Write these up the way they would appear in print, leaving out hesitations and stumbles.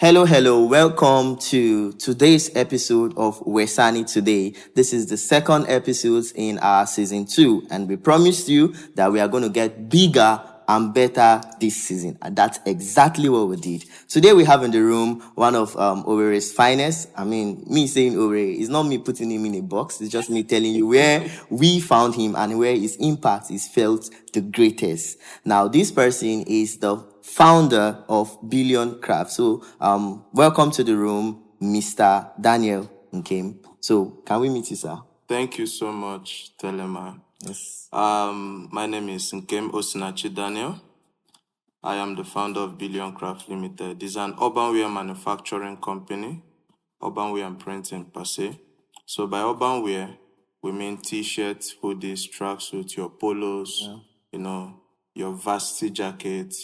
Hello. Welcome to today's episode of Wesani Today. This is the second episode in our season 2, and we promised you that we are going to get bigger and better this season, and that's exactly what we did. Today we have in the room one of Owere's finest. I mean, me saying Owere is not me putting him in a box, it's just me telling you where we found him and where his impact is felt the greatest. Now, this person is the founder of Billion Craft. So, welcome to the room, Mr. Daniel Nkem. So, can we meet you, sir? Thank you so much, Telema. Yes. My name is Nkem Osinachi Daniel. I am the founder of Billion Craft Limited. It's an urban wear manufacturing company, urban wear and printing per se. So by urban wear, we mean t-shirts, hoodies, tracksuits, your polos, your varsity jacket.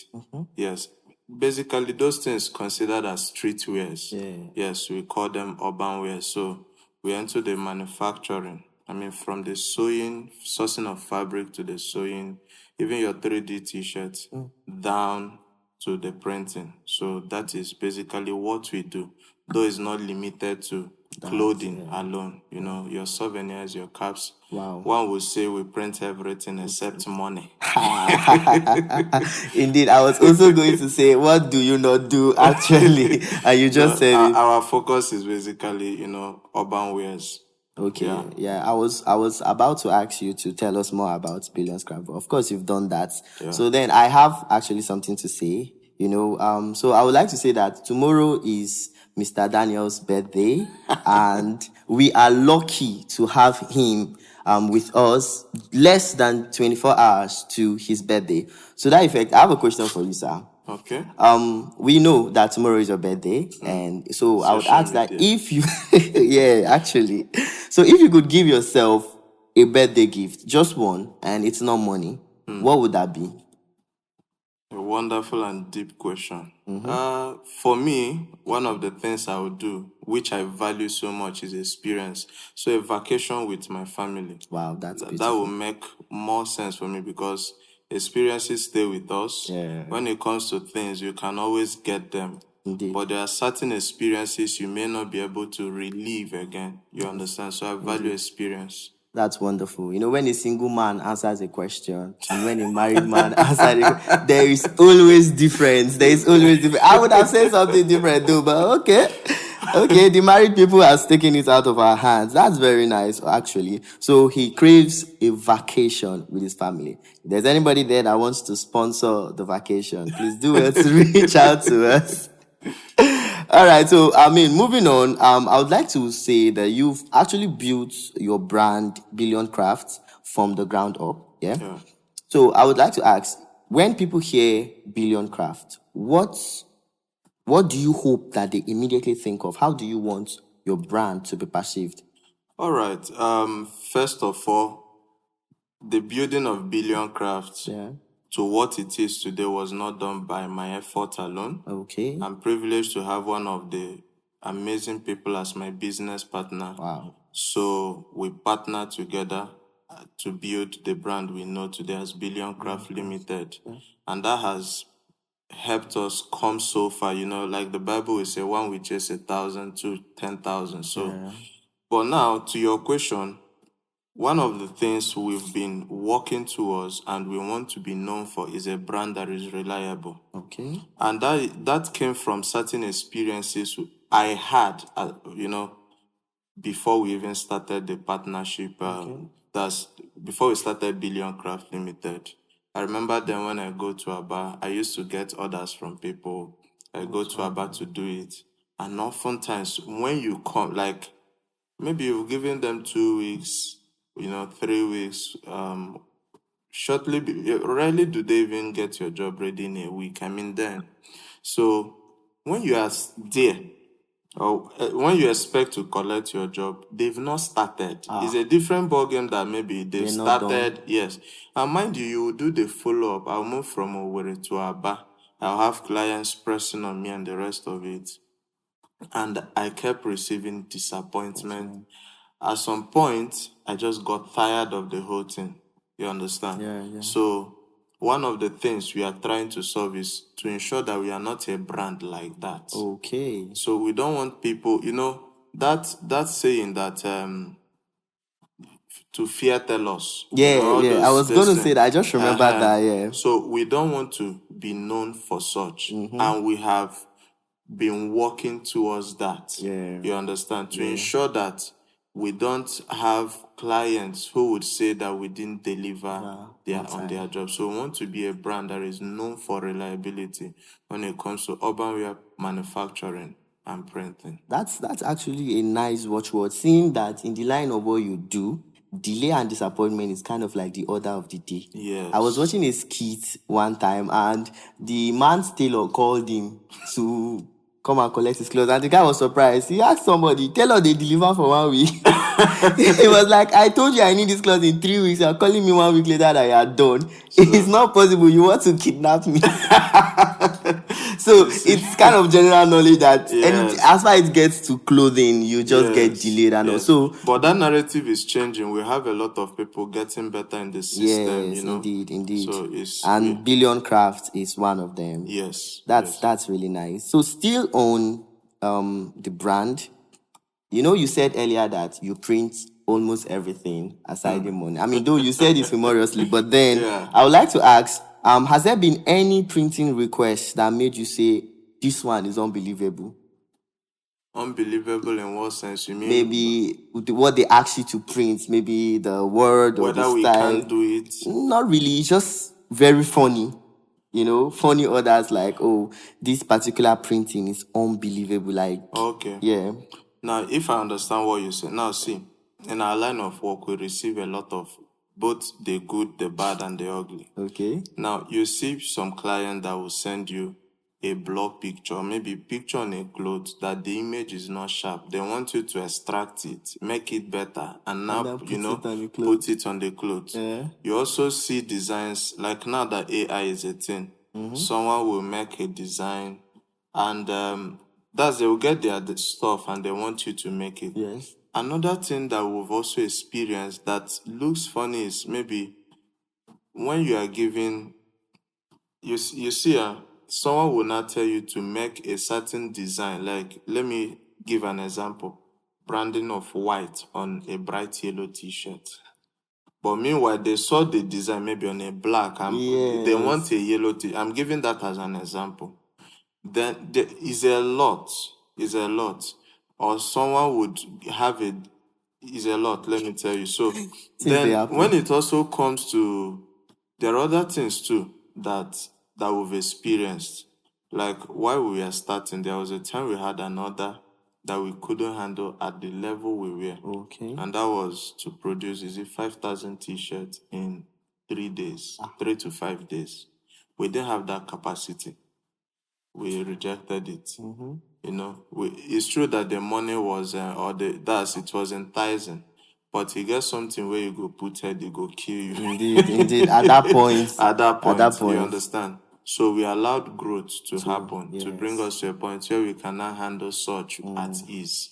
Yes. Basically, those things considered as streetwears. Yeah. Yes, we call them urban wear. So we enter the manufacturing. I mean, from the sewing, sourcing of fabric to the sewing, even your 3D t-shirts, down to the printing. So that is basically what we do, though it's not limited to clothing alone. You know, your souvenirs, your caps. Wow. One would say we print everything except money. Indeed, I was also going to say, what do you not do actually? And you just said it. Our focus is basically, urban wears. Okay, yeah. I was about to ask you to tell us more about Billions Craft, but of course you've done that. Yeah. So then I have actually something to say. So I would like to say that tomorrow is Mr. Daniel's birthday, and we are lucky to have him with us less than 24 hours to his birthday. So that effect, I have a question for you, sir. Okay. We know that tomorrow is your birthday, and so I would ask that if you, actually, so if you could give yourself a birthday gift, just one, and it's not money, what would that be? A wonderful and deep question. For me, one of the things I would do, which I value so much, is experience. So a vacation with my family. Wow, that's That beautiful. will make more sense for me because experiences stay with us. Yeah. When it comes to things, you can always get them. Indeed. But there are certain experiences you may not be able to relive again. You understand? So I value experience. That's wonderful. When a single man answers a question and when a married man answers it, there is always difference. I would have said something different too, but okay. Okay, the married people has taken it out of our hands. That's very nice, actually. So he craves a vacation with his family. If there's anybody there that wants to sponsor the vacation, please do it to reach out to us. All right, so moving on, I would like to say that you've actually built your brand Billion Crafts from the ground up. Yeah. So I would like to ask, when people hear Billion Craft, what do you hope that they immediately think of? How do you want your brand to be perceived? All right. First of all, the building of Billion Crafts to what it is today was not done by my effort alone. Okay. I'm privileged to have one of the amazing people as my business partner. Wow. So we partner together to build the brand we know today as Billion Craft Limited. And that has helped us come so far. Like the Bible will say, one will chase 1,000 to 10,000. So, but now to your question, one of the things we've been working towards and we want to be known for is a brand that is reliable. Okay. And that came from certain experiences I had, before we even started the partnership. That's before we started Billion Craft Limited. I remember then when I go to Aba, I used to get orders from people. I go to Aba to do it. And oftentimes when you come, like maybe you've given them 2 weeks, 3 weeks, rarely do they even get your job ready in a week. Then. So when you are there, or when you expect to collect your job, they've not started. It's a different ballgame that maybe they've started. Yes. And mind you, you will do the follow-up. I'll move from Owerri to Aba. I'll have clients pressing on me and the rest of it. And I kept receiving disappointment. At some point, I just got tired of the whole thing. You understand? Yeah. So one of the things we are trying to solve is to ensure that we are not a brand like that. Okay. So we don't want people, that saying that to fear tell us. Yeah, all yeah. I was those going to say things. that. I just remembered that, yeah. So we don't want to be known for such. Mm-hmm. And we have been working towards that. Yeah. You understand? To ensure that we don't have clients who would say that we didn't deliver on their job. So we want to be a brand that is known for reliability when it comes to urban wear manufacturing and printing. That's actually a nice watchword. Seeing that in the line of what you do, delay and disappointment is kind of like the order of the day. Yes. I was watching a skit one time, and the man's tailor called him to come and collect his clothes, and the guy was surprised. He asked somebody, "Tailor, they deliver for 1 week." He was like, "I told you I need this clothes in 3 weeks. You're calling me 1 week later that you are done. It's not possible. You want to kidnap me." So it's kind of general knowledge that as far as it gets to clothing, you just get delayed, and also. But that narrative is changing. We have a lot of people getting better in the system. Yes, indeed. So Billion Craft is one of them. Yes, that's really nice. So still on the brand, you said earlier that you print almost everything aside the money. I mean, though you said it humorously, but then I would like to ask, has there been any printing request that made you say this one is unbelievable? Unbelievable in what sense? You mean maybe what they ask you to print, maybe the word or the style? Whether we can do it? Not really. It's just very funny. Funny orders like, oh, this particular printing is unbelievable. Like, okay. Yeah. Now, if I understand what you say, now see, in our line of work, we receive a lot of both the good, the bad, and the ugly. Okay. Now, you see some client that will send you a blur picture, maybe picture on a cloth that the image is not sharp. They want you to extract it, make it better, and now, put it on the cloth. Yeah. You also see designs, like now that AI is a thing, someone will make a design, and they will get their stuff and they want you to make it. Yes. Another thing that we've also experienced that looks funny is maybe when you are giving, you see, someone will not tell you to make a certain design. Like, let me give an example. Branding of white on a bright yellow t-shirt. But meanwhile, they saw the design maybe on a black, and they want a yellow t. I'm giving that as an example. Then there is a lot. Or someone would have it. Is a lot, let me tell you. So then when it also comes to, there are other things too that we've experienced. Like while we were starting, there was a time we had an order that we couldn't handle at the level we were. Okay. And that was to produce 5,000 t-shirts in 3 days, 3 to 5 days. We didn't have that capacity. We rejected it. It's true that the money was, it was enticing, but you get something where you go put head, you go kill you. Indeed. At that point. You understand? So we allowed growth to happen, to bring us to a point where we can now handle such at ease.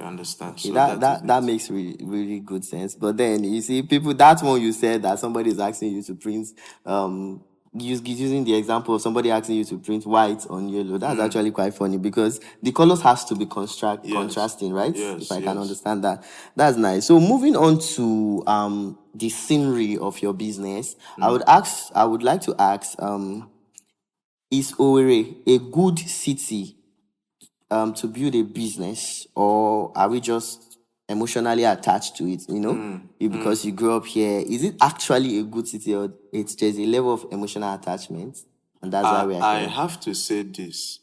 You understand? Okay, so that makes really, really good sense. But then you see, people, that one you said that somebody is asking you to print, using the example of somebody asking you to print white on yellow, that's actually quite funny because the colors has to be contrasting, right? Yes, if I can understand that. That's nice. So moving on to the scenery of your business, I would like to ask, is Owerri a good city to build a business, or are we just emotionally attached to it? Because you grew up here. Is it actually a good city, or it's just a level of emotional attachment, and that's why we are here? I have to say this: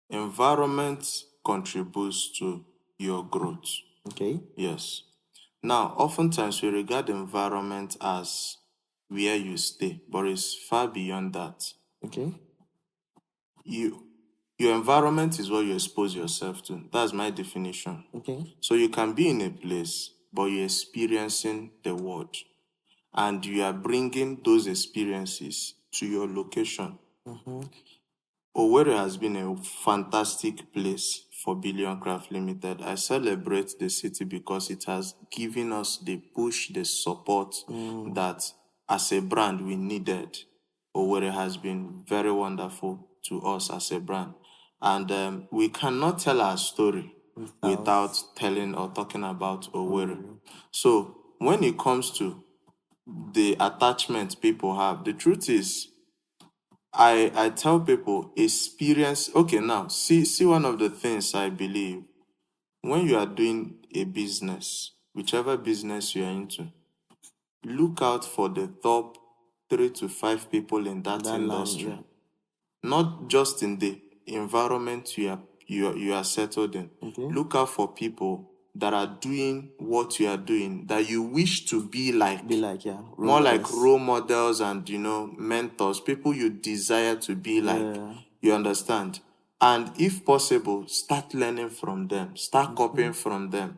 environment contributes to your growth. Okay. Yes. Now, oftentimes we regard environment as where you stay, but it's far beyond that. Okay. Your environment is what you expose yourself to. That's my definition. Okay. So you can be in a place, but you're experiencing the world, and you are bringing those experiences to your location. Owerri has been a fantastic place for Billion Craft Limited. I celebrate the city because it has given us the push, the support that as a brand we needed. Owerri has been very wonderful to us as a brand. And we cannot tell our story without telling or talking about Owerri. So when it comes to the attachment people have, the truth is, I tell people experience. Okay, now see one of the things I believe when you are doing a business, whichever business you are into, look out for the top 3 to 5 people in that industry. Line, Not just in the environment you are settled in. Look out for people that are doing what you are doing that you wish to be like. More like role models and mentors, people you desire to be like. You understand? And if possible, start learning from them, start copying from them,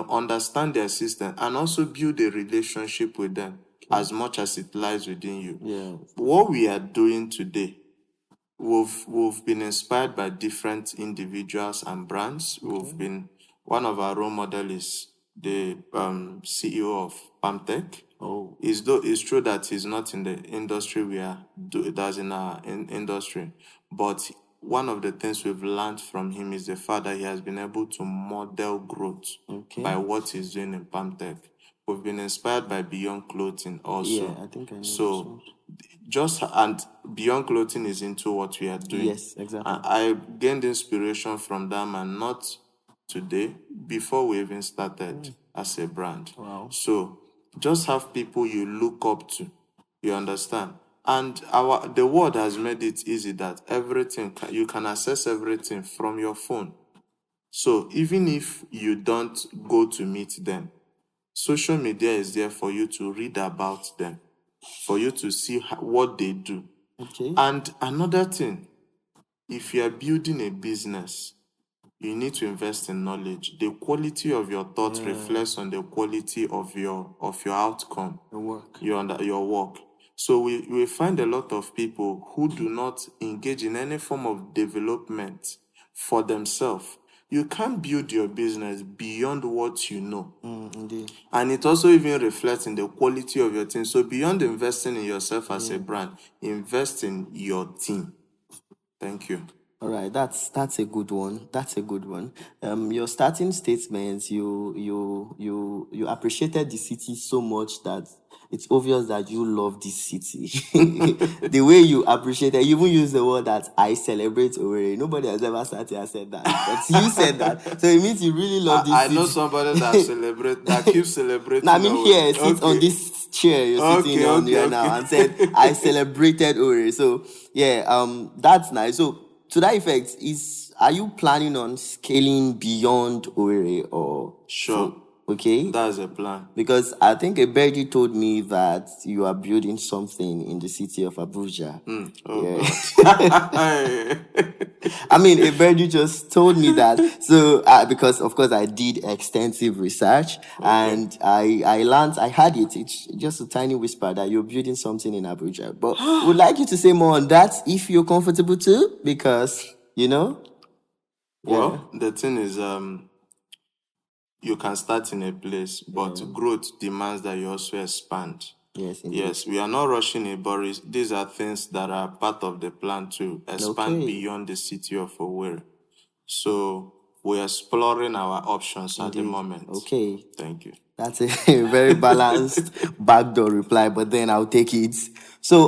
understand their system, and also build a relationship with them as much as it lies within you. What we are doing today, we've been inspired by different individuals and brands. We've been, one of our role model is the CEO of Pamtech. It's true that he's not in the industry we are that's in our industry, but one of the things we've learned from him is the fact that he has been able to model growth by what he's doing in Pamtech. We've been inspired by Beyond Clothing also. I think I know. So and Beyond Clothing is into what we are doing. Yes, exactly. And I gained inspiration from them, and not today, before we even started as a brand. Wow. So just have people you look up to. You understand? And the world has made it easy that you can access everything from your phone. So even if you don't go to meet them, social media is there for you to read about them, for you to see what they do. And another thing, if you are building a business, you need to invest in knowledge. The quality of your thoughts reflects on the quality of your outcome, your work. So we find a lot of people who do not engage in any form of development for themselves. You can't build your business beyond what you know. Indeed. And it also even reflects in the quality of your team. So beyond investing in yourself as a brand, invest in your team. Thank you. All right, that's a good one. That's a good one. Your starting statements, you appreciated the city so much that it's obvious that you love this city. The way you appreciate it, you even use the word that I celebrate Owerri. Nobody has ever sat here and said that, but you said that. So it means you really love this city. I know somebody that keeps celebrating. No, I mean here, sit on this chair you're sitting on here now and said I celebrated Owerri. So yeah, that's nice. So to that effect, are you planning on scaling beyond Owerri or? Sure. Okay. That's a plan. Because I think a birdie told me that you are building something in the city of Abuja. I mean, a birdie just told me that. So, because of course I did extensive research and I learned, I had it. It's just a tiny whisper that you're building something in Abuja. But would like you to say more on that if you're comfortable too, because, Well, the thing is, you can start in a place, but growth demands that you also expand. Yes, indeed. Yes, we are not rushing it, but these are things that are part of the plan to expand beyond the city of Owerri. So we're exploring our options at the moment. Okay. Thank you. That's a very balanced backdoor reply, but then I'll take it. So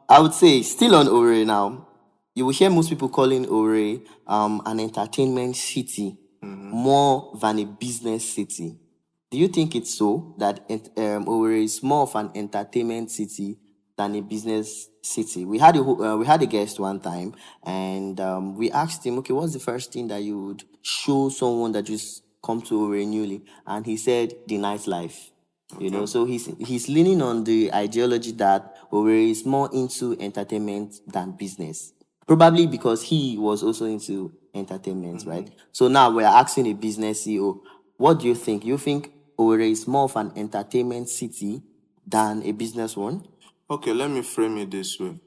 I would say still on Owerri now. You will hear most people calling Owerri an entertainment city more than a business city. Do you think it's so that Owerri is more of an entertainment city than a business city? We had a guest one time, and we asked him, okay, what's the first thing that you would show someone that just come to Owerri newly? And he said the nightlife. So he's leaning on the ideology that Owerri is more into entertainment than business. Probably because he was also into entertainment, right? So now we're asking a business CEO, what do you think? You think Owerri is more of an entertainment city than a business one? Okay, let me frame it this way.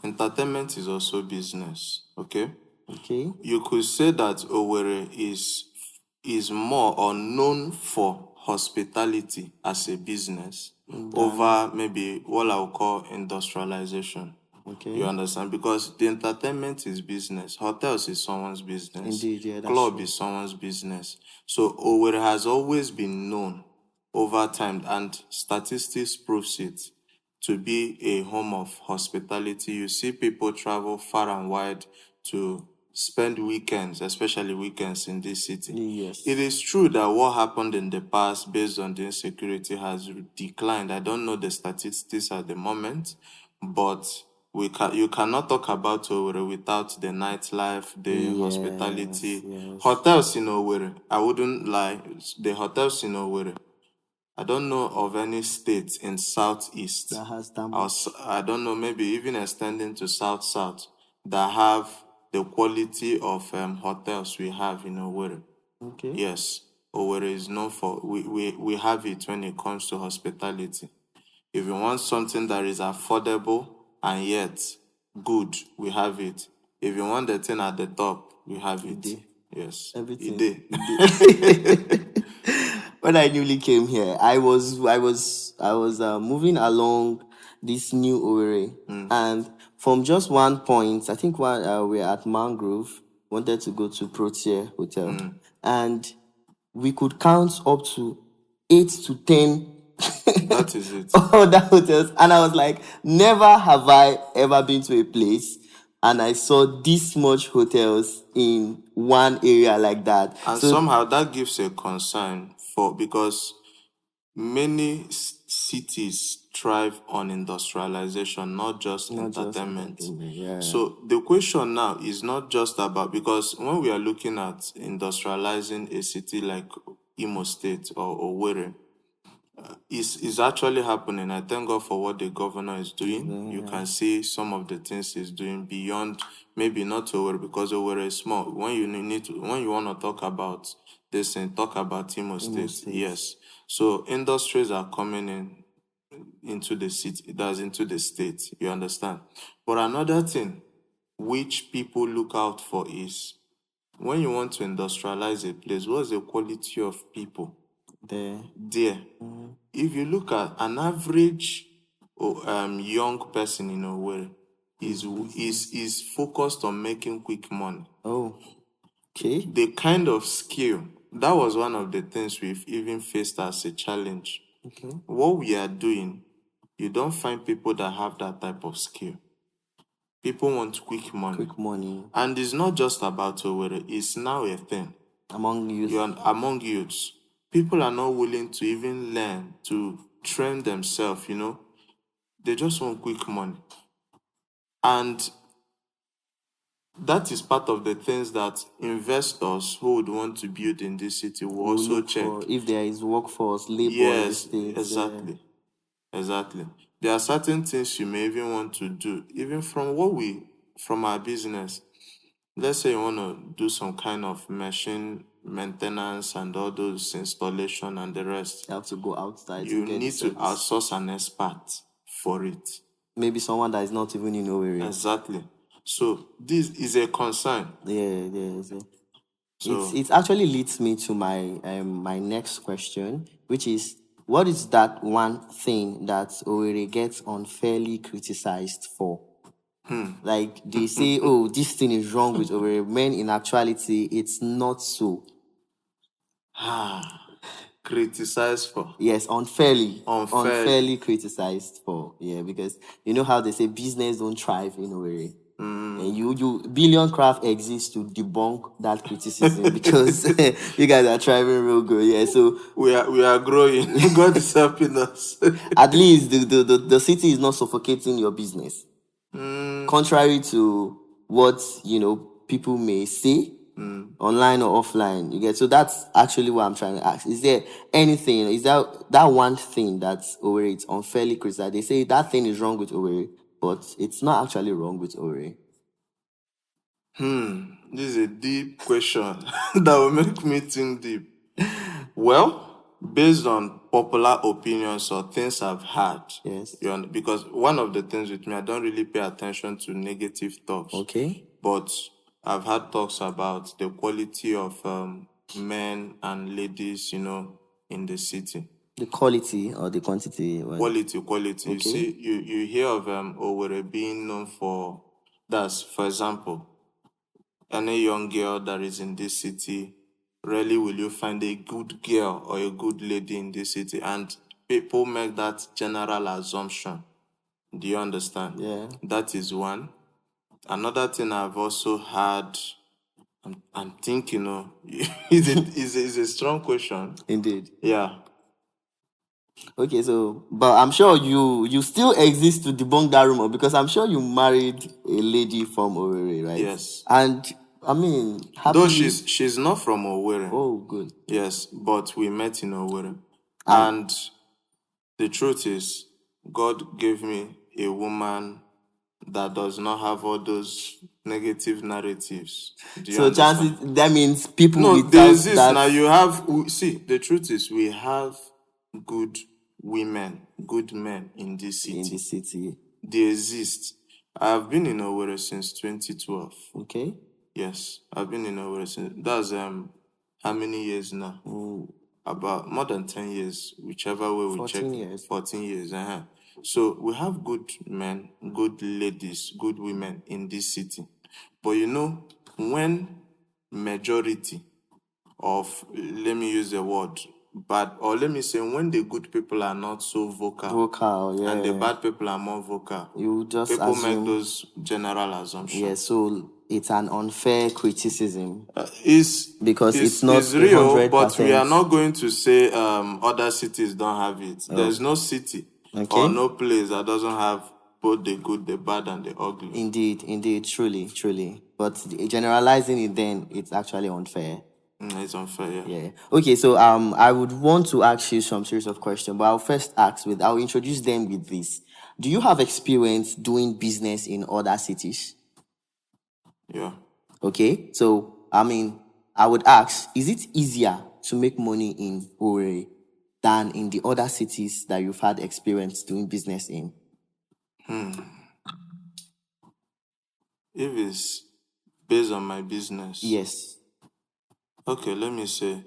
Entertainment is also business, okay? Okay. You could say that Owerri is more or known for hospitality as a business, over maybe what I'll call industrialization. Okay. You understand? Because the entertainment is business. Hotels is someone's business. Indeed, yeah, that's Club true. is someone's business. So Owerri has always been known over time, and statistics proves it, to be a home of hospitality. You see people travel far and wide to spend weekends, especially weekends in this city. Yes. It is true that what happened in the past based on the insecurity has declined. I don't know the statistics at the moment, but you cannot talk about Owerri without the nightlife, the hospitality. Yes. Hotels in Owerri, I wouldn't lie, the hotels in Owerri, I don't know of any state in southeast. That has that much. I don't know, maybe even extending to south that have the quality of hotels we have in Owerri. Okay. Yes, Owerri is known for, we have it when it comes to hospitality. If you want something that is affordable and yet good, we have it. If you want the thing at the top, we have it. Yes. Everything. It When I newly came here, I was moving along this new Owerri, and from just one point, I think while we were at Mangrove, wanted to go to Protea Hotel, and we could count up to 8 to 10 that is it. other hotels, and I was like, never have I ever been to a place and I saw this much hotels in one area like that. And So somehow that gives a concern because many cities thrive on industrialization, not just entertainment. Yeah. So the question now is not just about, because when we are looking at industrializing a city like Imo State or Owerri, is actually happening. I thank God for what the governor is doing. You can see some of the things he's doing beyond, maybe not Owerri, because Owerri is small. When you want to talk about this and talk about Imo State, yes. So industries are coming into the city, that's into the state. You understand? But another thing which people look out for is, when you want to industrialize a place, what's the quality of people there? If you look at an average young person in Owerri, is focused on making quick money. Oh, okay. The kind of skill, that was one of the things we've even faced as a challenge. Okay. What we are doing, you don't find people that have that type of skill. People want quick money. Quick money. And it's not just about Owerri, it's now a thing. Among youth. Among youths. People are not willing to even learn, to train themselves, They just want quick money. And that is part of the things that investors who would want to build in this city will also check. If there is workforce, labor. Yes, exactly. Exactly. There are certain things you may even want to do, even from our business. Let's say you want to do some kind of machine maintenance and all those installation and the rest. You have to go outside. You need to outsource an expert for it. Maybe someone that is not even in Owerri. Exactly. So this is a concern. Yeah. So it actually leads me to my next question, which is, what is that one thing that Owerri gets unfairly criticized for? Like they say, oh, this thing is wrong with Owerri, when in actuality it's not so. Criticized for? Yes, unfairly criticized for. Yeah, because you know how they say business don't thrive in Owerri. And you Billion Craft exists to debunk that criticism because you guys are thriving real good. Yeah, so we are growing. God is helping us. At least the city is not suffocating your business. Contrary to what people may say online or offline. You get, so that's actually what I'm trying to ask. Is there anything? Is that one thing that Owerri is unfairly criticized? They say that thing is wrong with Owerri, but it's not actually wrong with Owerri. This is a deep question that will make me think deep. Well, based on popular opinions or things I've heard, yes, because one of the things with me, I don't really pay attention to negative talks. Okay. But I've had talks about the quality of men and ladies, in the city. The quality or the quantity? Quality. Okay. You see, you hear of Owerri being known for, that's, for example, any young girl that is in this city, rarely will you find a good girl or a good lady in this city. And people make that general assumption. Do you understand? Yeah. That is one. Another thing I've also had, I'm thinking, is a strong question. Indeed. Yeah. Okay, so but I'm sure you still exist to debunk that rumor, because I'm sure you married a lady from Owerri, right? Yes. And I mean, Though happily. she's not from Owerri. Oh, good. Yes, but we met in Owerri. And the truth is, God gave me a woman that does not have all those negative narratives. Do you So understand? chances, that means people No, without there is this that. now. You have, see, the truth is, we have good women, good men in this city. In the city. They exist. I've been in Owerri since 2012. Okay. Yes, I've been in Owerri since. That's how many years now? About more than 10 years, whichever way we 14 check. years. 14 years. So we have good men, good ladies, good women in this city. But when majority of, let me use the word bad, or let me say, when the good people are not so vocal, yeah. and the bad people are more vocal, You just people assume. make those general assumptions. Yeah, so it's an unfair criticism. Because it's not real, 100%. but we are not going to say other cities don't have it. There's no city or no place that doesn't have both the good, the bad, and the ugly. Indeed, truly. But generalizing it, then it's actually unfair. It's unfair, Yeah. Okay, so I would want to ask you some series of questions, but I'll first I'll introduce them with this. Do you have experience doing business in other cities? Yeah. Okay, so I mean, I would ask, is it easier to make money in Owerri than in the other cities that you've had experience doing business in? If it's based on my business. Yes. Okay, let me say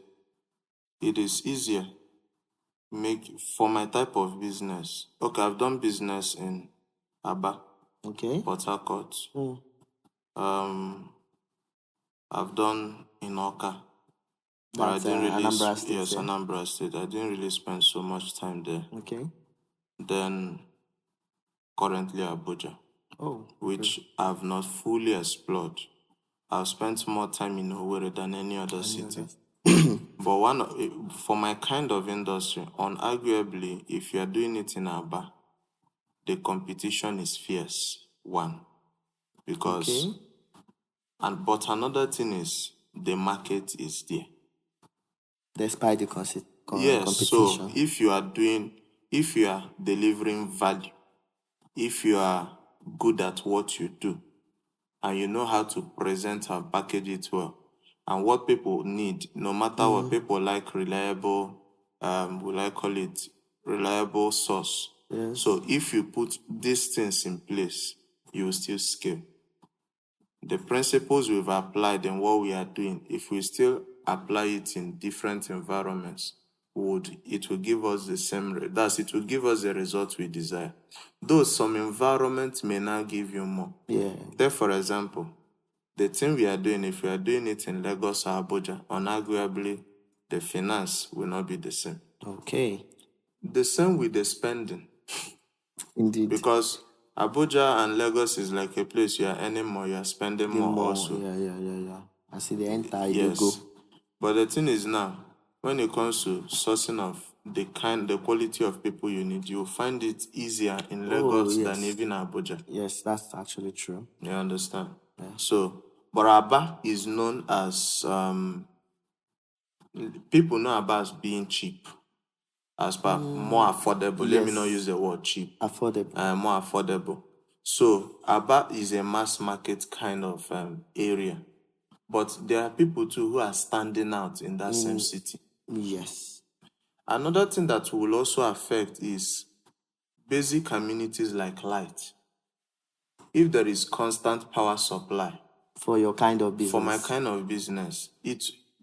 it is easier for my type of business. Okay, I've done business in Aba, Okay. Port Harcourt. I've done in Oka, but I didn't really. Anambra State. Yes, Anambra State. I didn't really spend so much time there. Okay. Then currently Abuja, which I've not fully explored. I've spent more time in Owerri than any other city. But for my kind of industry, unarguably, if you are doing it in Aba, the competition is fierce. One, because but another thing is the market is there. Despite the yes, competition. So if you are delivering value, if you are good at what you do, and you know how to present and package it well, and what people need, no matter what people like, reliable, will I call it reliable source. Yes. So if you put these things in place, you will still scale. The principles we've applied and what we are doing, if we still apply it in different environments, it will give us the same, it will give us the results we desire. Though some environments may not give you more. Yeah. There, for example, the thing we are doing, if we are doing it in Lagos or Abuja, unarguably, the finance will not be the same. Okay. The same with the spending. Indeed. Because Abuja and Lagos is like a place you are earning more, you are spending more also. Yeah. I see the enter, yes. Go. But the thing is now, when it comes to sourcing of the quality of people you need, you'll find it easier in Lagos than even Abuja. Yes, that's actually true. You understand? Yeah. So, but Aba is known as, people know Aba as being cheap. As per more affordable. Let me not use the word cheap. Affordable. More affordable. So Aba is a mass market kind of area. But there are people too who are standing out in that same city. Yes. Another thing that will also affect is basic amenities like light. If there is constant power supply. For your kind of business. For my kind of business,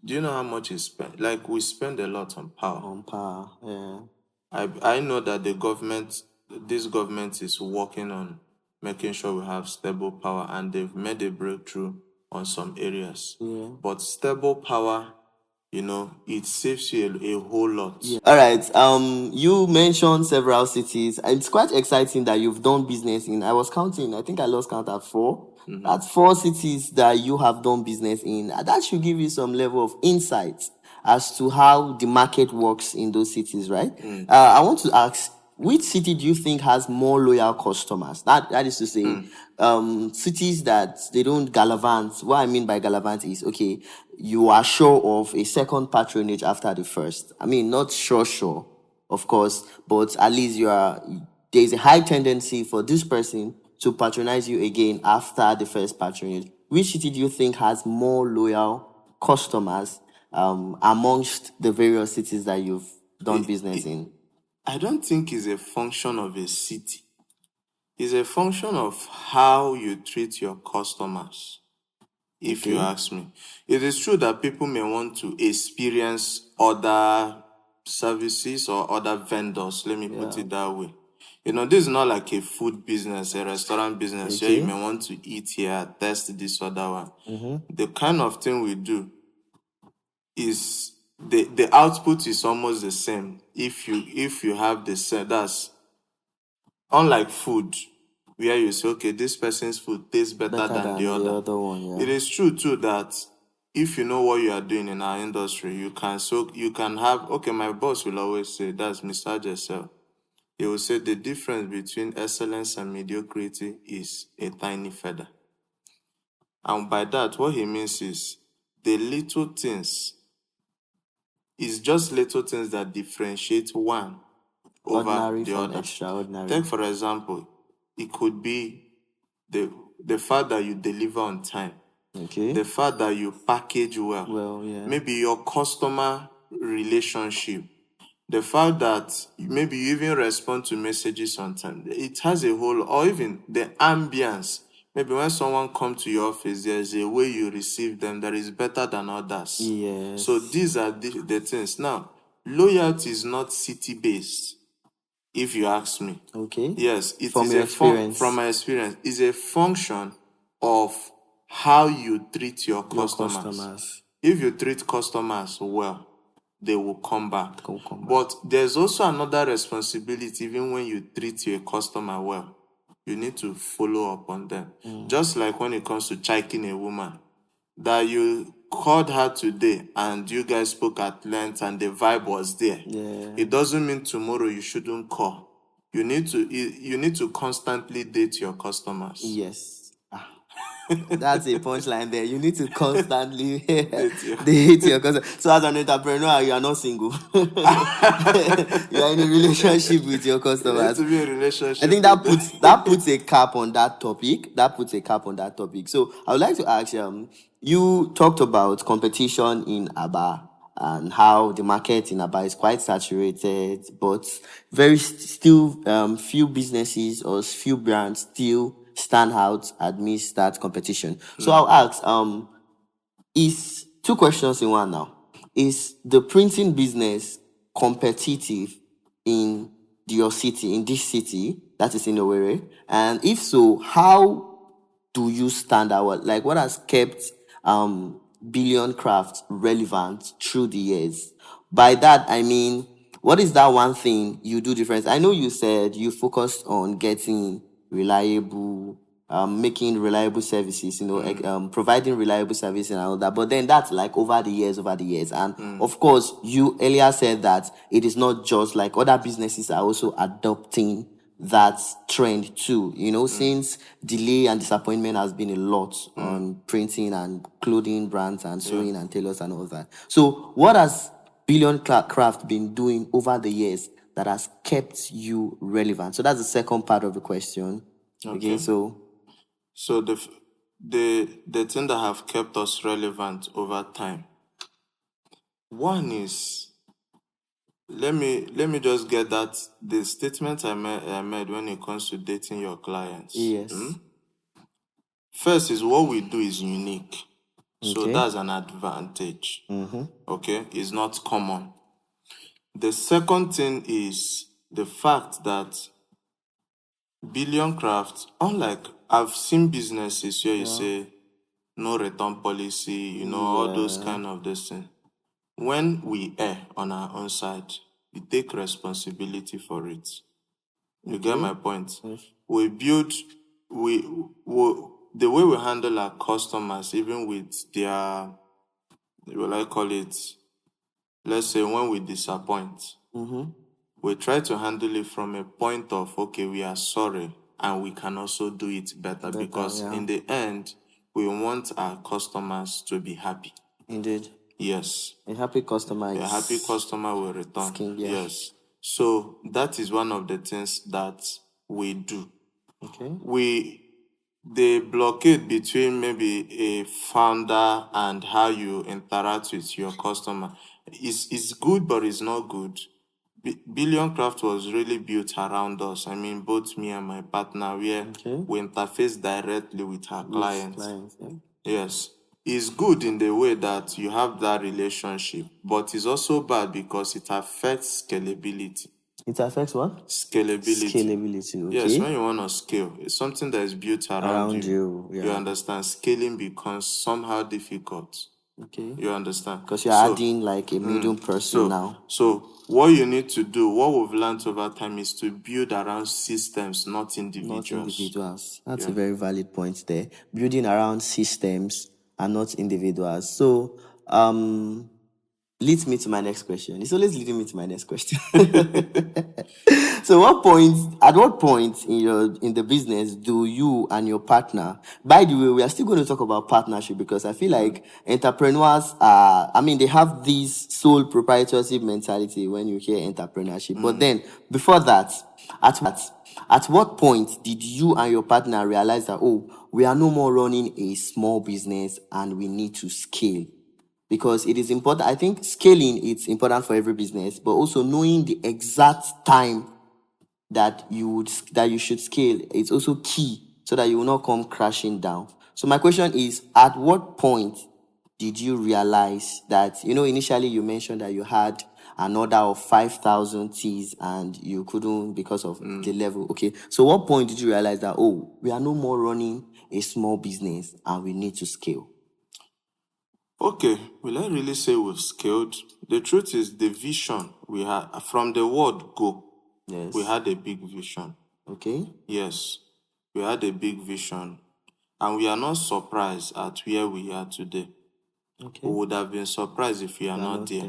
do you know how much is spent? Like, we spend a lot on power. On power, yeah. I know that this government is working on making sure we have stable power, and they've made a breakthrough on some areas. But stable power, it saves you a whole lot. All right. You mentioned several cities. It's quite exciting that you've done business in. I was counting. I think I lost count at 4. That's 4 cities that you have done business in. That should give you some level of insight as to how the market works in those cities, right? I want to ask, which city do you think has more loyal customers? That is to say, cities that they don't gallivant. What I mean by gallivant is, okay, you are sure of a second patronage after the first. I mean, not sure, of course, but at least there's a high tendency for this person to patronize you again after the first patronage. Which city do you think has more loyal customers amongst the various cities that you've done business in? I don't think it's a function of a city. It's a function of how you treat your customers, if you ask me. It is true that people may want to experience other services or other vendors, let me put it that way. This is not like a food business, a restaurant business where you may want to eat here, test this other one. The kind of thing we do is the output is almost the same. If you have the same, that's unlike food, where you say, okay, this person's food tastes better than the other one. Yeah. It is true too that if you know what you are doing in our industry, you can have, okay, my boss will always say, that's Mr. Jessel. He will say the difference between excellence and mediocrity is a tiny feather. And by that, what he means is the little things, it's just little things that differentiate one over Ordinary the from other. extraordinary. Take, for example, it could be the fact that you deliver on time. Okay. The fact that you package well. Well, yeah. Maybe your customer relationship. The fact that maybe you even respond to messages on time. It has a whole, or even the ambience. Maybe when someone comes to your office, there's a way you receive them that is better than others. Yes. So these are the things. Now, loyalty is not city-based, if you ask me. Okay. Yes, it From is your experience. From my experience, is a function of how you treat your customers. If you treat customers well, they will come back. But there's also another responsibility, even when you treat your customer well. You need to follow up on them. Just like when it comes to chiking a woman, that you called her today and you guys spoke at length and the vibe was there. Yeah. It doesn't mean tomorrow you shouldn't call. You need to constantly date your customers. Yes. That's a punchline there. You need to constantly date your customer. So as an entrepreneur, you are not single. You are in a relationship with your customers. You need to be in a relationship. I think that puts a cap on that topic. So I would like to ask you talked about competition in Aba and how the market in Aba is quite saturated, but still few businesses or few brands still stand out amidst that competition. So I'll ask, is 2 questions in one now. Is the printing business competitive in your city, in this city, that is in Owerri? And if so, how do you stand out? Like, what has kept Billion Craft relevant through the years? By that, I mean, what is that one thing you do different? I know you said you focused on getting reliable, making reliable services, providing reliable services and all that. But then that's like over the years. And of course, you earlier said that it is not just like other businesses are also adopting that trend too. Since delay and disappointment has been a lot on printing and clothing brands and sewing and tailors and all that. So what has Billion Craft been doing over the years that has kept you relevant? So that's the second part of the question. Okay, so the thing that have kept us relevant over time. One is, let me just get that the statement I made when it comes to dating your clients. Yes. First is what we do is unique. So that's an advantage. Okay, it's not common. The second thing is the fact that Billion Craft, unlike I've seen businesses where you say no return policy, all those kind of this thing. When we err on our own side, we take responsibility for it. You get my point? Yes. We build, the way we handle our customers, even with their, what I call it, let's say when we disappoint, we try to handle it from a point of, okay, we are sorry and we can also do it better because in the end, we want our customers to be happy. Indeed. Yes. A happy customer A happy customer will return. Yes. So that is one of the things that we do. Okay. The blockade between maybe a founder and how you interact with your customer is good, but it's not good. Billion Craft was really built around us. I mean, both me and my partner, where we interface directly with our clients. Yes. It's good in the way that you have that relationship, but it's also bad because it affects scalability. It affects what? Scalability. Scalability, okay. Yes, when you want to scale, it's something that is built around you. Yeah. You understand? Scaling becomes somehow difficult. Okay. You understand? Because you're adding like a middle person now. So what you need to do, what we've learned over time is to build around systems, not individuals. Not individuals. That's a very valid point there. Building around systems and not individuals. So leads me to my next question. It's always leading me to my next question. So at what point in the business do you and your partner, by the way, we are still going to talk about partnership because I feel like entrepreneurs they have this sole proprietorship mentality when you hear entrepreneurship. But then before that, at what point did you and your partner realize that, we are no more running a small business and we need to scale? Because it is important. I think scaling, it's important for every business, but also knowing the exact time that you should scale, it's also key so that you will not come crashing down. So my question is, at what point did you realize that, initially you mentioned that you had an order of 5,000 teas and you couldn't because of the level. Okay. So what point did you realize that, we are no more running a small business and we need to scale? Okay, will I really say we've scaled? The truth is the vision we had from the word go. Yes. We had a big vision. Okay. Yes, we had a big vision, and we are not surprised at where we are today. Okay. We would have been surprised if we are not there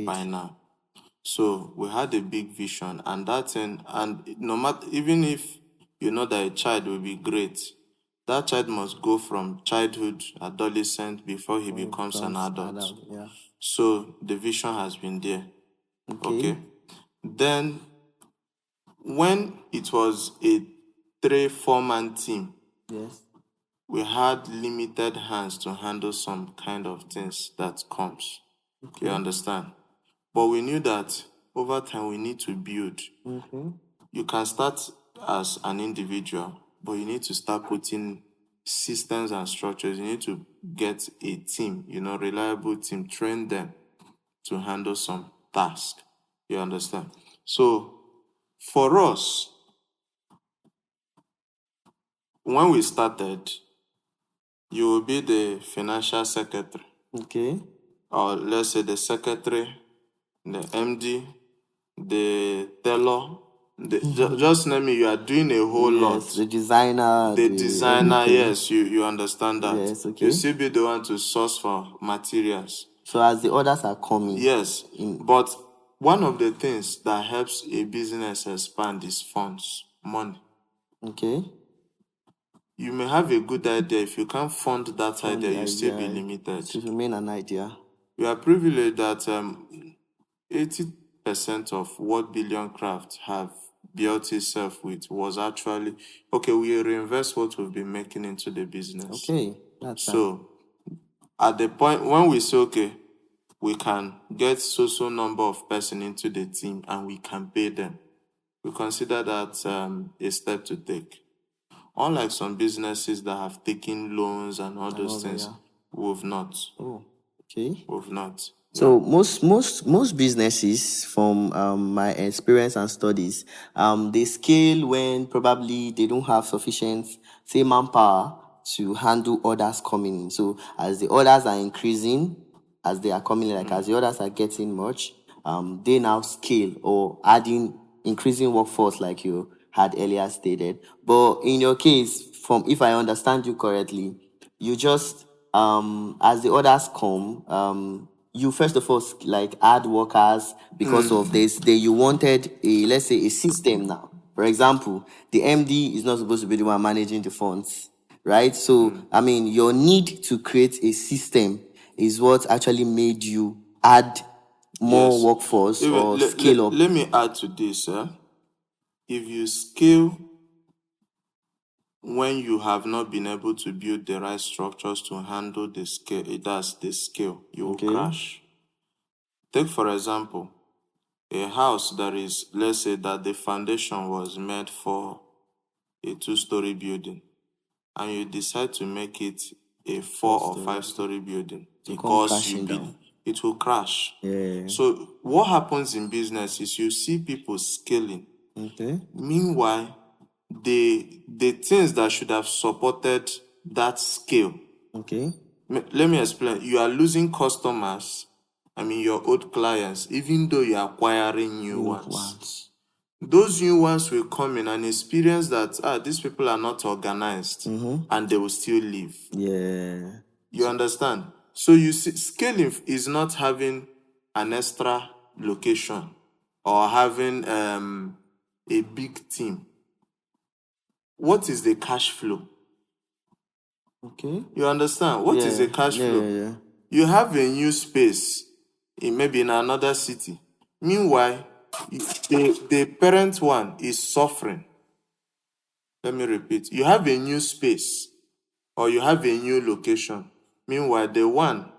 by now. So we had a big vision, and no matter, even if you know that a child will be great, that child must go from childhood, adolescent, before he becomes an adult. Yeah. So the vision has been there. Okay. Then, when it was a 3-4 man team, yes, we had limited hands to handle some kind of things that comes. You understand? But we knew that over time we need to build. You can start as an individual, but you need to start putting systems and structures. You need to get a team, reliable team, train them to handle some task. You understand? So for us, when we started, you will be the financial secretary. Okay. Or let's say the secretary, the MD, the teller. Just name it, you are doing a whole lot. The designer. The designer, yes, you understand that. Yes, okay. You still be the one to source for materials. So as the orders are coming. Yes, but one of the things that helps a business expand is funds, money. Okay. You may have a good idea. If you can't fund that idea, you still be limited. To remain an idea. We are privileged that 80% of what Billion Craft have built itself with was actually, we reinvest what we've been making into the business. Okay. So at the point when we say, we can get so number of person into the team and we can pay them, we consider that a step to take. Unlike some businesses that have taken loans and all those things, we've not. Oh, okay. We've not. So most businesses, from my experience and studies, they scale when probably they don't have sufficient, say, manpower to handle orders coming in. So as the orders are increasing, as they are coming in, like as the orders are getting much, they now scale or adding, increasing workforce, like you had earlier stated. But in your case, from if I understand you correctly, you just as the orders come, you first of all like add workers because of this. You wanted a, let's say, a system now. For example, the MD is not supposed to be the one managing the funds, right? So I mean, your need to create a system is what actually made you add more Yes. workforce or Let, scale up. let me add to this. If you scale when you have not been able to build the right structures to handle the scale, that's the scale, you will crash. Take, for example, a house that is, let's say that the foundation was made for a 2-story building, and you decide to make it a 4 or 5-story building because it will crash. Yeah. So what happens in business is you see people scaling. Okay. Meanwhile, the things that should have supported that scale. Okay. Let me explain. You are losing customers, I mean your old clients, even though you are acquiring new ones. Those new ones will come in and experience that these people are not organized, and they will still leave. Yeah. You understand? So you see, scaling is not having an extra location or having a big team. What is the cash flow? Okay. You understand? What is the cash flow? Yeah. You have a new space maybe in another city. Meanwhile, the parent one is suffering. Let me repeat. You have a new space or you have a new location. Meanwhile, the one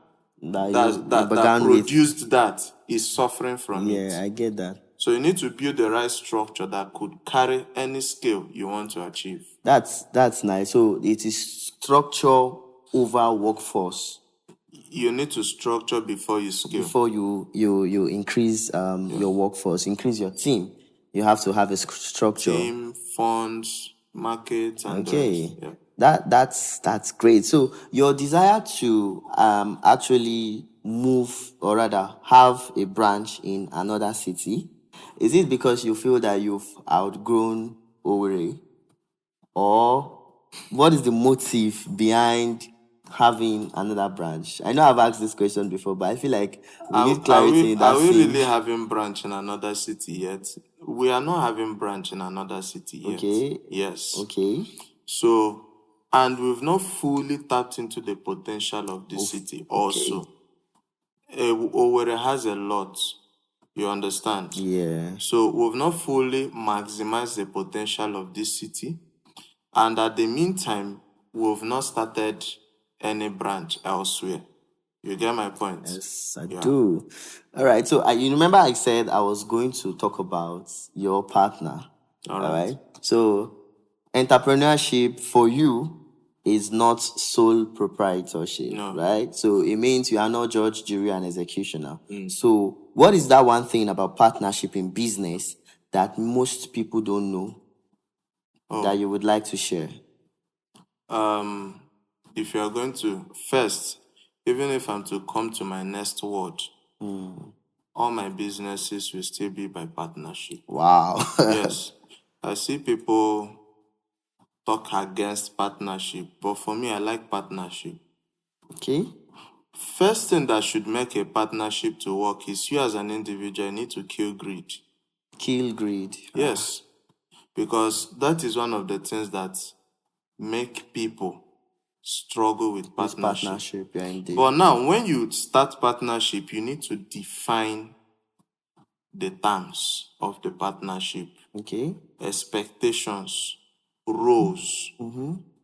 that produced that is suffering from it. Yeah, I get that. So you need to build the right structure that could carry any scale you want to achieve. That's nice. So it is structure over workforce. You need to structure before you scale. Before you increase your workforce, increase your team, you have to have a structure. Team, funds, market, and okay. Yeah. That's great. So your desire to actually move, or rather have a branch in another city, is it because you feel that you've outgrown Owerri? Or what is the motive behind having another branch? I know I've asked this question before, but I feel like we need clarity in that Are we scene. really having branch in another city yet? We are not having branch in another city yet. Okay. Yes. Okay. So, and we've not fully tapped into the potential of this city also. Owerri has a lot. You understand? Yeah. So we've not fully maximized the potential of this city. And at the meantime, we've not started any branch elsewhere. You get my point? Yes, I do. All right. So you remember I said I was going to talk about your partner. All right. So entrepreneurship for you is not sole proprietorship, right? So it means you are not judge, jury, and executioner. So what is that one thing about partnership in business that most people don't know that you would like to share? If you are going to, first, even if I'm to come to my next word, all my businesses will still be by partnership. Wow. Yes. I see people talk against partnership, but for me, I like partnership. Okay. First thing that should make a partnership to work is you as an individual need to kill greed. Kill greed. Yes. Because that is one of the things that make people struggle with partnership. Yeah, indeed. But now, when you start partnership, you need to define the terms of the partnership. Okay. Expectations, roles,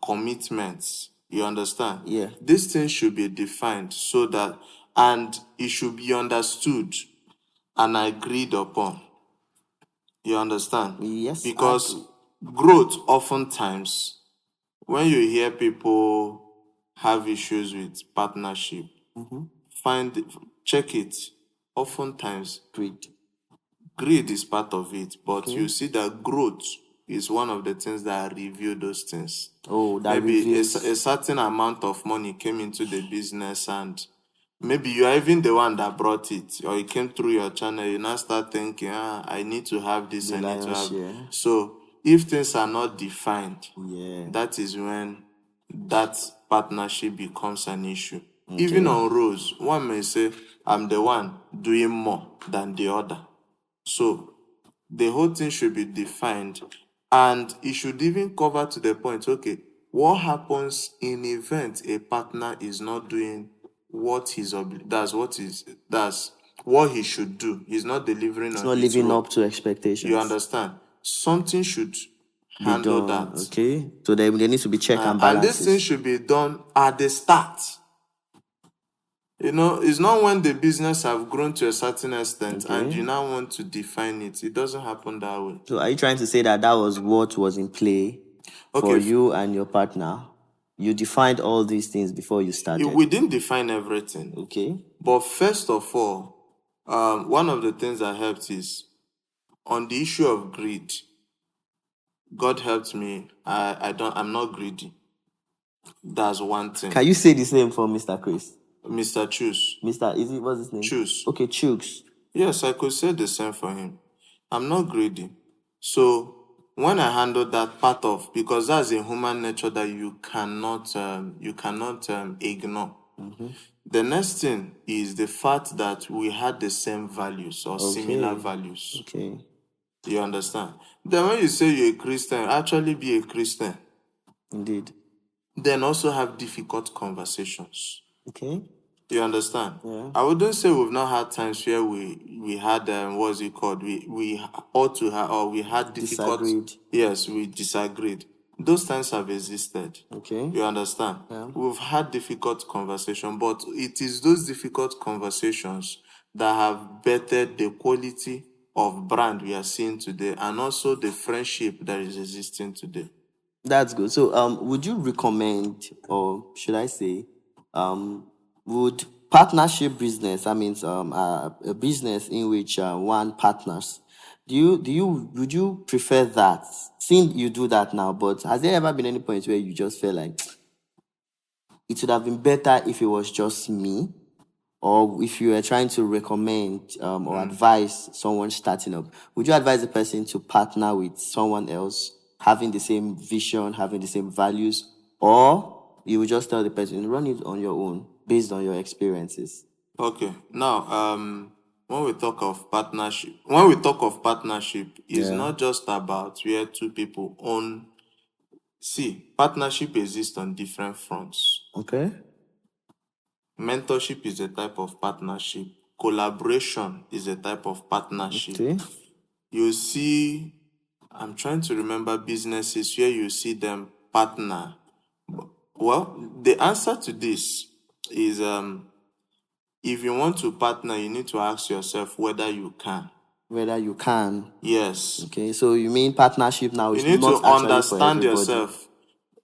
commitments. You understand? Yeah. These things should be defined so that, and it should be understood and agreed upon. You understand? Yes. Because growth, oftentimes, when you hear people have issues with partnership, check it. Oftentimes, Greed. is part of it, but you see that growth is one of the things that reveal those things. Oh, that Maybe reveals. a certain amount of money came into the business, and maybe you are even the one that brought it, or it came through your channel. You now start thinking, I need to have this, The I need to lion's have. share. So if things are not defined, Yeah. that is when that partnership becomes an issue. Okay. Even on roles, one may say, I'm the one doing more than the other. So the whole thing should be defined, and it should even cover to the point, okay, what happens in event a partner is not doing what that's what he should do. He's not delivering It's on not his living role. up to expectations. You understand? Something should Be handle done. that. Okay. So there needs to be check and And balances. this thing should be done at the start. It's not when the business have grown to a certain extent and Okay. you now want to define it. It doesn't happen that way. So are you trying to say that was what was in play for Okay. you and your partner? You defined all these things before you started. We didn't define everything. Okay. But first of all, one of the things that helped is on the issue of greed. God helped me. I'm not greedy. That's one thing. Can you say the same for Mr. Chris? Mr. Choose. What's his name? Choose. Okay, Chooks. Yes, I could say the same for him. I'm not greedy. So when I handle that part of, because that's a human nature that you cannot ignore. Mm-hmm. The next thing is the fact that we had the same values or similar values. Okay. You understand? Then when you say you're a Christian, actually be a Christian. Indeed. Then also have difficult conversations. Okay. You understand? Yeah. I wouldn't say we've not had times where we had what's it called? We ought to have, or we had difficult. Disagreed. Yes, we disagreed. Those times have existed. Okay. You understand? Yeah. We've had difficult conversation, but it is those difficult conversations that have bettered the quality of brand we are seeing today, and also the friendship that is existing today. That's good. So, would you recommend, or should I say, would partnership business, that means a business in which one partners, would you prefer that? Seeing you do that now, but has there ever been any point where you just felt like it would have been better if it was just me? Or if you were trying to recommend or advise someone starting up, would you advise a person to partner with someone else having the same vision, having the same values, or you would just tell the person, run it on your own based on your experiences? Okay. Now, when we talk of partnership, it's not just about where two people own. See, partnership exists on different fronts. Okay. Mentorship is a type of partnership. Collaboration is a type of partnership. Okay. You see, I'm trying to remember businesses where you see them partner. Well, the answer to this is if you want to partner, you need to ask yourself whether you can. Whether you can. Yes. Okay, so you mean partnership now You is need not to actually understand for everybody. yourself.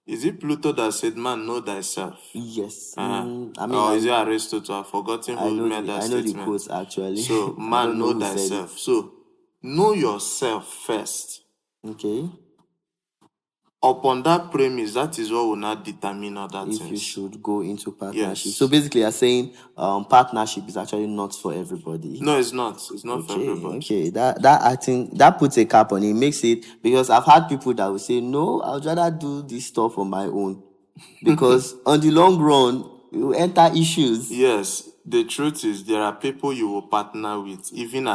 Is it Pluto that said, "Man, know thyself"? Yes. Or is it Aristotle? I've forgotten who made that I know statement. the quotes actually. So, I man, don't know who said it. thyself. So, know yourself first. Okay. Upon that premise, that is what will not determine other If things. you should go into partnership. Yes. So basically, you're saying partnership is actually not for everybody. No, it's not. It's not for everybody. Okay. That I think that puts a cap on it. Makes it, because I've had people that will say, no, I'd rather do this stuff on my own, because on the long run you enter issues. Yes. The truth is, there are people you will partner with, even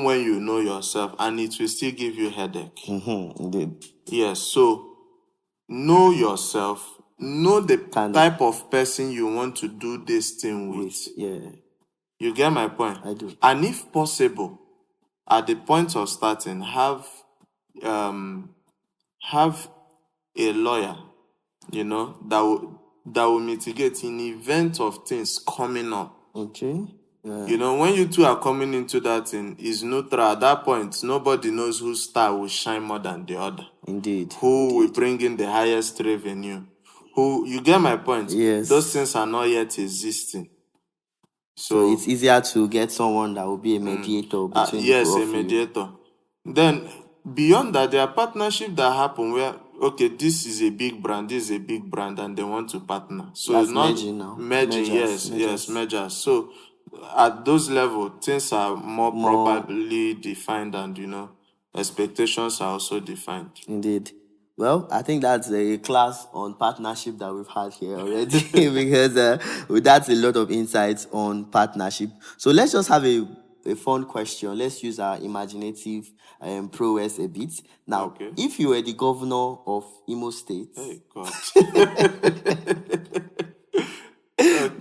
when you know yourself, and it will still give you headache. Indeed. Yes. So, know yourself. Know the type of person you want to do this thing with. Yeah. You get my point? I do. And if possible, at the point of starting, have a lawyer, that will mitigate in event of things coming up. Okay. Yeah. When you two are coming into that thing, is neutral. At that point, nobody knows whose star will shine more than the other. Indeed. Who will bring in the highest revenue. You get my point? Yes. Those things are not yet existing. So it's easier to get someone that will be a mediator between the yes, two a of you. mediator. Then beyond that, there are partnerships that happen where okay, this is a big brand, this is a big brand, and they want to partner. So That's it's not merging now. merging, yes, mergers. So at those levels, things are more properly defined, and expectations are also defined. Indeed. Well, I think that's a class on partnership that we've had here already because that's a lot of insights on partnership. So let's just have a fun question. Let's use our imaginative prowess a bit. Now, if you were the governor of Imo State, hey, God.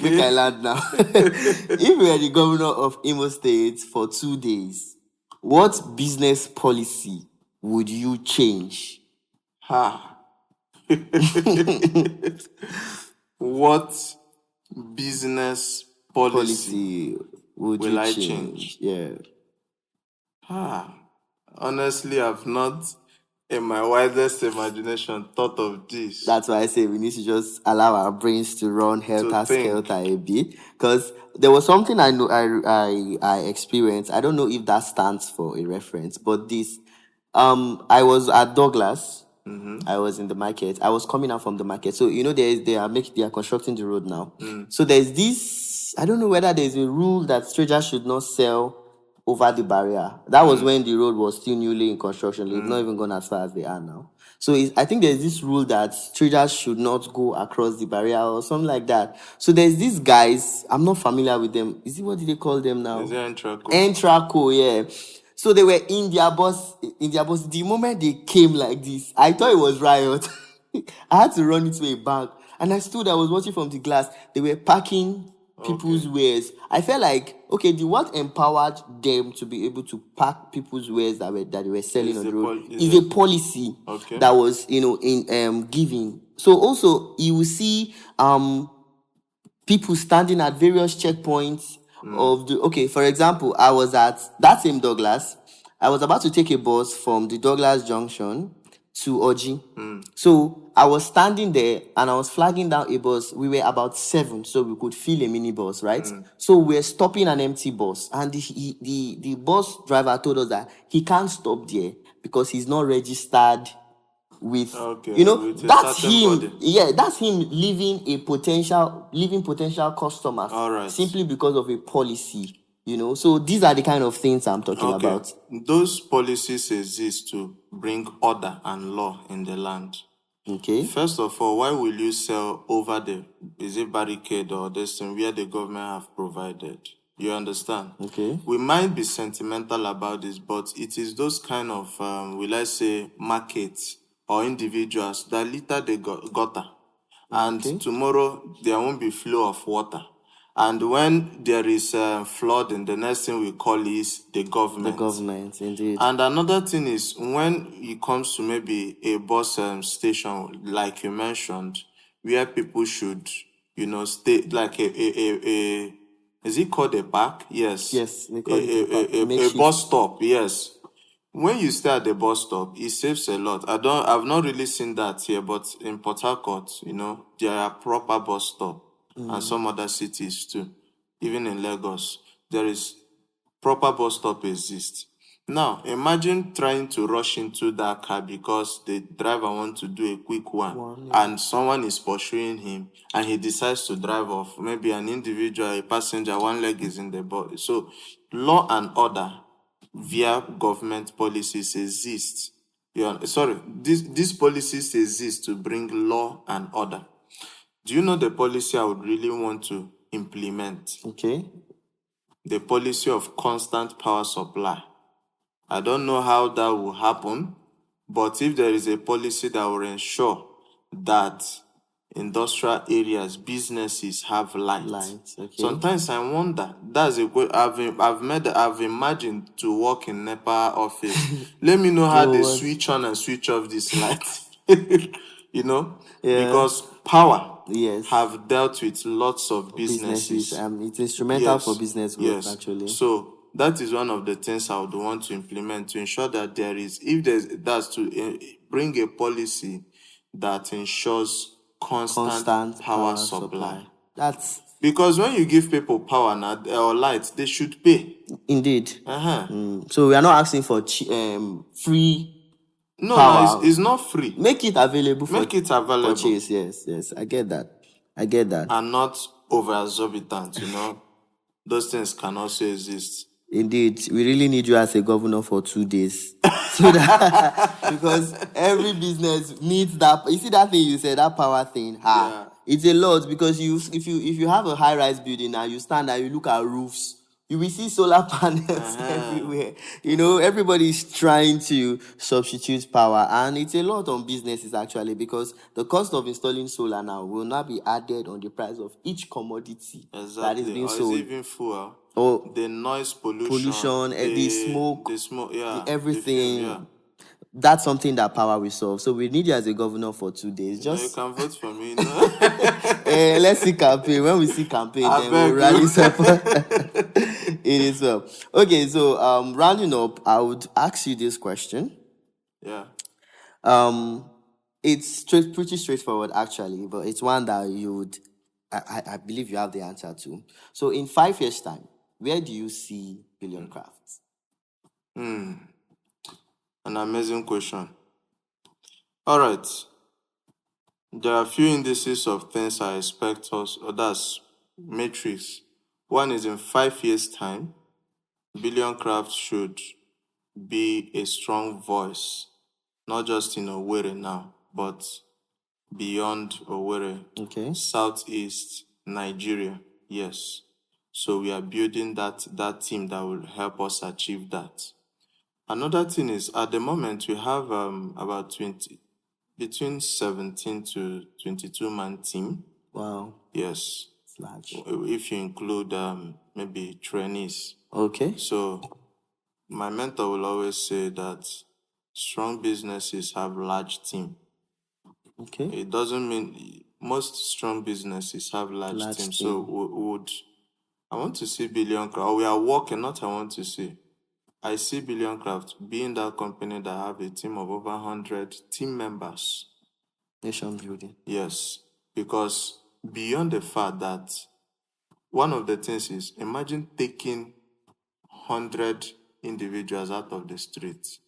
Make I land now. If you were the governor of Imo State for 2 days, what business policy would you change? What business policy will I change? Yeah. Honestly, I've not, in my widest imagination, thought of this. That's why I say we need to just allow our brains to run helter-skelter a bit. Because there was something I know I experienced. I don't know if that stands for a reference, but this. I was at Douglas. I was in the market. I was coming out from the market. So they are constructing the road now. So there's this. I don't know whether there's a rule that strangers should not sell over the barrier. That was when the road was still newly in construction. They've not even gone as far as they are now. So I think there's this rule that strangers should not go across the barrier or something like that. So there's these guys. I'm not familiar with them. What do they call them now? Is it Entraco? Entraco, yeah. So they were in their bus. The moment they came like this, I thought it was riot. I had to run into a bank. And I was watching from the glass. They were packing people's wares. I felt like, what empowered them to be able to pack people's wares that they were selling on the road is a policy that was, in giving. So also you will see people standing at various checkpoints for example, I was at that same Douglas. I was about to take a bus from the Douglas Junction to Oji. So I was standing there and I was flagging down a bus. We were about 7, so we could fill a minibus, right? So we're stopping an empty bus, and the bus driver told us that he can't stop there because he's not registered with that's him body. Yeah, that's him leaving potential customers simply because of a policy, so these are the kind of things I'm talking about. Those policies exist to bring order and law in the land. First of all, why will you sell over is it barricade or this thing where the government have provided? You understand? We might be sentimental about this, but it is those kind of will I say markets or individuals that litter the gutter, and tomorrow there won't be flow of water. And when there is flooding, the next thing we call is the government. The government, indeed. And another thing is when it comes to maybe a bus station, like you mentioned, where people should, stay, like a is it called a park? Yes. Yes, they call it a bus stop. Yes. When you stay at the bus stop, it saves a lot. I've not really seen that here, but in Port Harcourt, there are proper bus stop, and some other cities too. Even in Lagos, there is proper bus stop exists. Now, imagine trying to rush into that car because the driver wants to do a quick one, and someone is pursuing him, and he decides to drive off. Maybe an individual, a passenger, one leg is in the body. So, law and order via government policies exist. These policies exist to bring law and order. Do you know the policy I would really want to implement? The policy of constant power supply. I don't know how that will happen, but if there is a policy that will ensure that industrial areas, businesses have light. Sometimes I wonder. That's a good. I've imagined to work in NEPA office. Let me know how they switch on and switch off this light. Because power have dealt with lots of businesses. It's instrumental for business growth, actually. So that is one of the things I would want to implement to ensure that that's to bring a policy that ensures constant power supply. Because when you give people power now or light, they should pay. Indeed. Uh-huh. So we are not asking for free No, power. it's not free. Make it available Make it available. purchase. Yes. I get that. And not over exorbitant, Those things can also exist. Indeed, we really need you as a governor for 2 days. So that, because every business needs that. You see that thing you said, that power thing? Yeah. It's a lot, because if you have a high-rise building and you stand and you look at roofs, you will see solar panels everywhere. Everybody's trying to substitute power, and it's a lot on businesses actually, because the cost of installing solar now will not be added on the price of each commodity that is being sold. Or even fuel. Or the noise pollution, the smoke, yeah, everything. Yeah. That's something that power will solve. So we need you as a governor for 2 days. You can vote for me. Let's see campaign. When we see campaign, then we'll rally support. It is well. Okay, so rounding up, I would ask you this question. Yeah. It's pretty straightforward actually, but it's one that I believe you have the answer to. So in 5 years' time, where do you see Billion Crafts? An amazing question. All right. There are a few indices of things I expect us, or that's metrics. One is in 5 years' time, Billion Crafts should be a strong voice, not just in Owerri now, but beyond Owerri. Okay. Southeast Nigeria, yes. So we are building that team that will help us achieve that. Another thing is, at the moment, we have about between 17 to 22 man team. Wow. Yes. It's large. If you include maybe trainees. Okay. So my mentor will always say that strong businesses have large team. Okay. It doesn't mean most strong businesses have large teams. So I want to see Billion Craft, or we are working, not I want to see. I see Billion Craft being that company that have a team of over 100 team members. Nation building. Yes, because beyond the fact that one of the things is, imagine taking 100 individuals out of the street,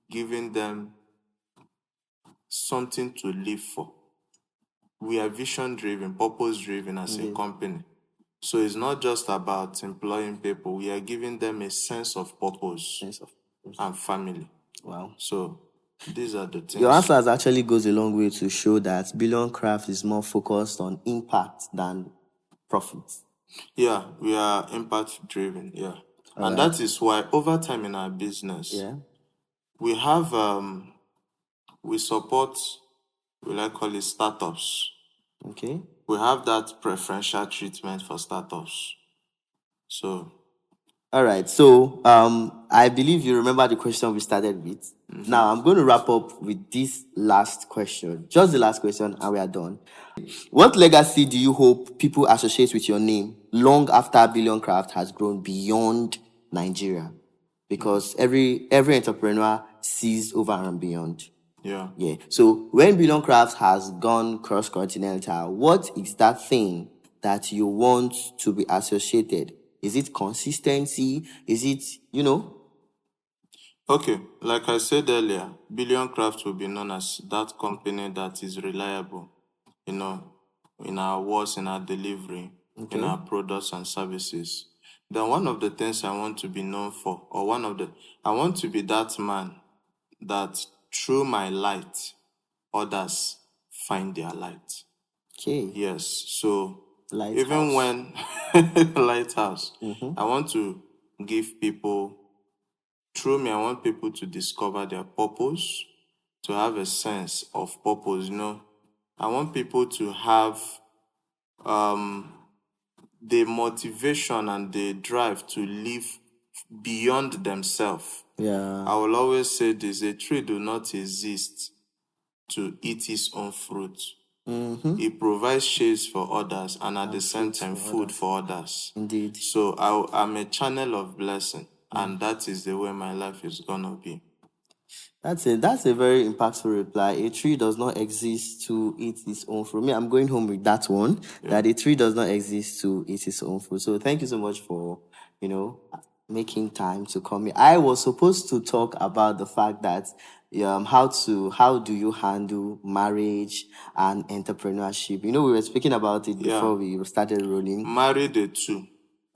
giving them something to live for. We are vision-driven, purpose-driven as a company. So it's not just about employing people. We are giving them a sense of purpose and family. Wow. So these are the things. Your answer actually goes a long way to show that Billion Craft is more focused on impact than profit. Yeah, we are impact-driven, yeah. And that is why over time in our business, we have, we support, I call it startups. Okay. We have that preferential treatment for startups. So. All right. So I believe you remember the question we started with. Now I'm going to wrap up with this last question. Just the last question, and we are done. What legacy do you hope people associate with your name long after Billion Craft has grown beyond Nigeria? Because every entrepreneur sees over and beyond. Yeah. So when Billion Crafts has gone cross-continental, what is that thing that you want to be associated? Is it consistency? Is it, Okay, like I said earlier, Billion Craft will be known as that company that is reliable, in our words, in our delivery, in our products and services. Then one of the things I want to be known for, I want to be that man that through my light, others find their light. Okay. Yes, so Lighthouse. Even when lighthouse, I want to give people, through me, I want people to discover their purpose, to have a sense of purpose, I want people to have the motivation and the drive to live beyond themselves. Yeah. I will always say this: a tree do not exist to eat its own fruit. It provides shades for others and at the same time food for others. Indeed. So I'm a channel of blessing, and that is the way my life is gonna be. That's it. That's a very impactful reply. A tree does not exist to eat its own fruit. Me, I'm going home with that one. That a tree does not exist to eat its own fruit. So thank you so much for, making time to come here. I was supposed to talk about the fact that how do you handle marriage and entrepreneurship. We were speaking about it before we started rolling. Married the two.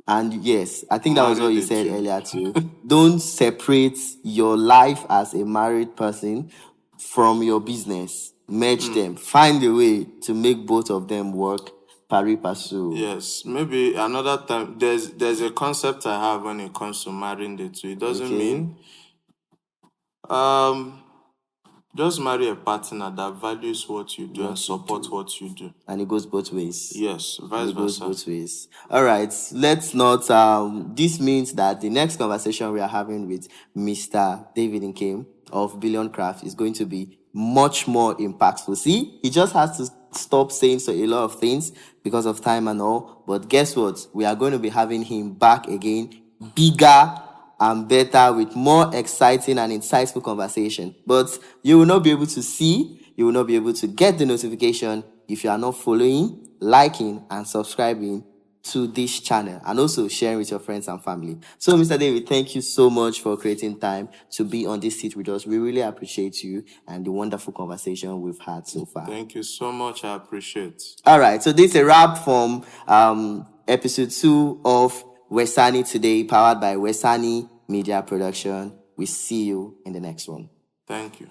And yes, I think that was what Married you the said two. earlier too. Don't separate your life as a married person from your business. Merge them. Find a way to make both of them work pari passu. Yes, maybe another time. There's a concept I have when it comes to marrying the two. It doesn't mean just marry a partner that values what you do and support what you do. And it goes both ways. Yes, vice It goes versa. both ways. All right, let's not. This means that the next conversation we are having with Mr. David Nkem of Billion Craft is going to be much more impactful. See, he just has to stop saying a lot of things because of time and all. But guess what? We are going to be having him back again, bigger and better, with more exciting and insightful conversation. But you will not be able to see, you will not be able to get the notification if you are not following, liking, and subscribing to this channel, and also sharing with your friends and family. So, Mr. David, thank you so much for creating time to be on this seat with us. We really appreciate you and the wonderful conversation we've had so far. Thank you so much. I appreciate. All right, so this is a wrap from episode 2 of Wesani Today, powered by Wesani Media Production. We see you in the next one. Thank you.